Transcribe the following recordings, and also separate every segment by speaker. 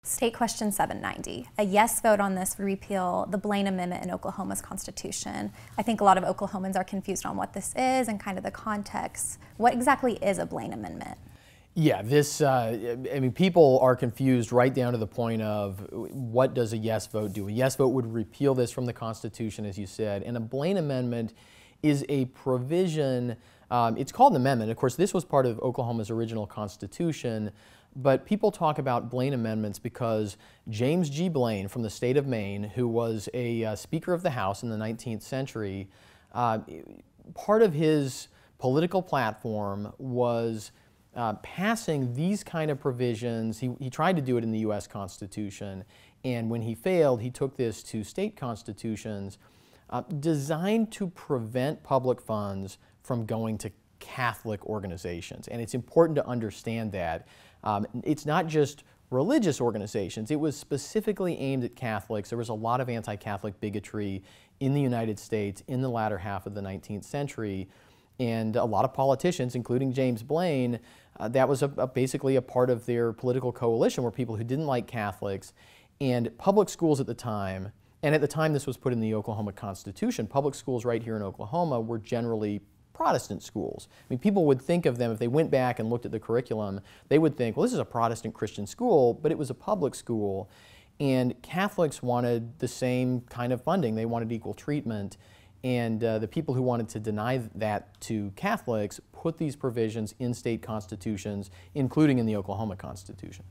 Speaker 1: State Question 790. A yes vote on this would repeal the Blaine Amendment in Oklahoma's Constitution. I think a lot of Oklahomans are confused on what this is and kind of the context. What exactly is a Blaine Amendment?
Speaker 2: Yeah, I mean, people are confused right down to the point of what does a yes vote do? A yes vote would repeal this from the Constitution, as you said, and a Blaine Amendment is a provision, it's called an amendment. Of course, this was part of Oklahoma's original Constitution, but people talk about Blaine Amendments because James G. Blaine from the state of Maine, who was a Speaker of the House in the 19th century, part of his political platform was passing these kind of provisions. He tried to do it in the U.S. Constitution, and when he failed, he took this to state constitutions designed to prevent public funds from going to Catholic organizations. And it's important to understand that. It's not just religious organizations. It was specifically aimed at Catholics. There was a lot of anti-Catholic bigotry in the United States in the latter half of the 19th century. And a lot of politicians, including James Blaine, that was basically a part of their political coalition, were people who didn't like Catholics. And public schools at the time, and at the time this was put in the Oklahoma Constitution, public schools right here in Oklahoma were generally Protestant schools. I mean, people would think of them, if they went back and looked at the curriculum, they would think, well, this is a Protestant Christian school, but it was a public school. And Catholics wanted the same kind of funding. They wanted equal treatment. And the people who wanted to deny that to Catholics put these provisions in state constitutions, including in the Oklahoma Constitution.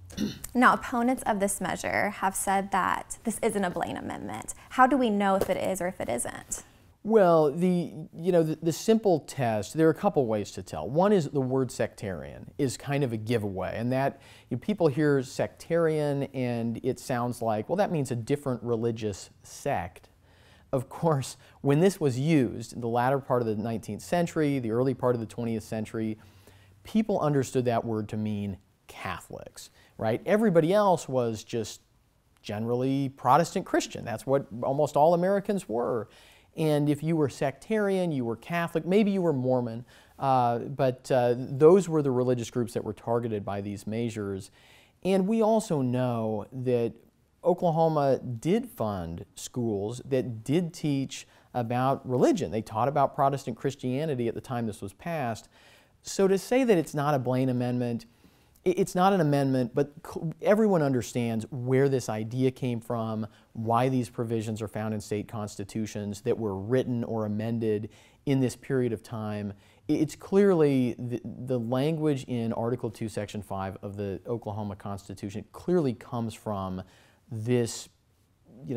Speaker 1: Now, opponents of this measure have said that this isn't a Blaine Amendment. How do we know if it is or if it isn't?
Speaker 2: Well, the simple test, there are a couple ways to tell. One is the word sectarian is kind of a giveaway, and that people hear sectarian and it sounds like, well, that means a different religious sect. Of course, when this was used in the latter part of the 19th century, the early part of the 20th century, people understood that word to mean Catholics, right? Everybody else was just generally Protestant Christian. That's what almost all Americans were. And if you were sectarian, you were Catholic, maybe you were Mormon, but those were the religious groups that were targeted by these measures. And we also know that Oklahoma did fund schools that did teach about religion. They taught about Protestant Christianity at the time this was passed. So to say that it's not a Blaine Amendment, it's not an amendment, but everyone understands where this idea came from, why these provisions are found in state constitutions that were written or amended in this period of time. It's clearly the language in Article 2, Section 5 of the Oklahoma Constitution clearly comes from this,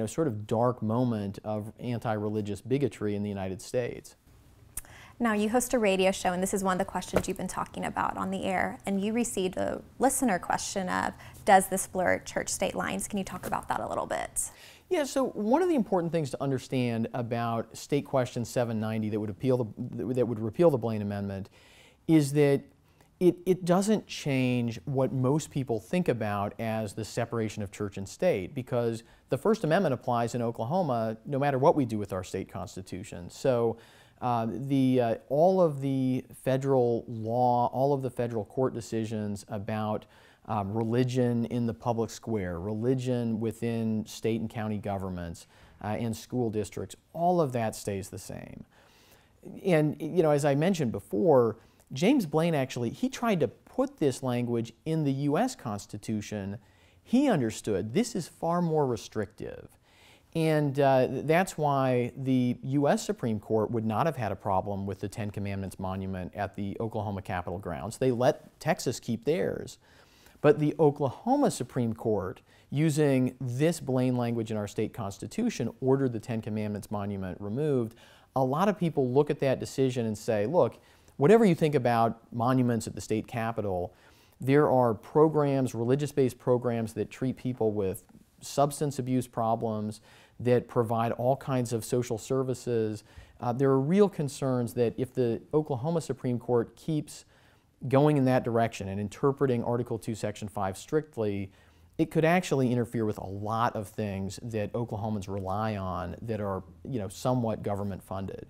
Speaker 2: sort of dark moment of anti-religious bigotry in the United States.
Speaker 1: Now, you host a radio show, and this is one of the questions you've been talking about on the air, and you received a listener question of, does this blur church-state lines? Can you talk about that a little bit?
Speaker 2: Yeah, so one of the important things to understand about State Question 790 that would repeal the Blaine Amendment is that it doesn't change what most people think about as the separation of church and state, because the First Amendment applies in Oklahoma no matter what we do with our state constitution. So all of the federal law, all of the federal court decisions about religion in the public square, religion within state and county governments and school districts, all of that stays the same. And as I mentioned before, James Blaine actually, he tried to put this language in the U.S. Constitution. He understood this is far more restrictive. And that's why the U.S. Supreme Court would not have had a problem with the Ten Commandments monument at the Oklahoma Capitol grounds. They let Texas keep theirs. But the Oklahoma Supreme Court, using this Blaine language in our state constitution, ordered the Ten Commandments monument removed. A lot of people look at that decision and say, look, whatever you think about monuments at the state capitol, there are programs, religious-based programs that treat people with substance abuse problems, that provide all kinds of social services. There are real concerns that if the Oklahoma Supreme Court keeps going in that direction and interpreting Article 2, Section 5 strictly, it could actually interfere with a lot of things that Oklahomans rely on that are, somewhat government funded.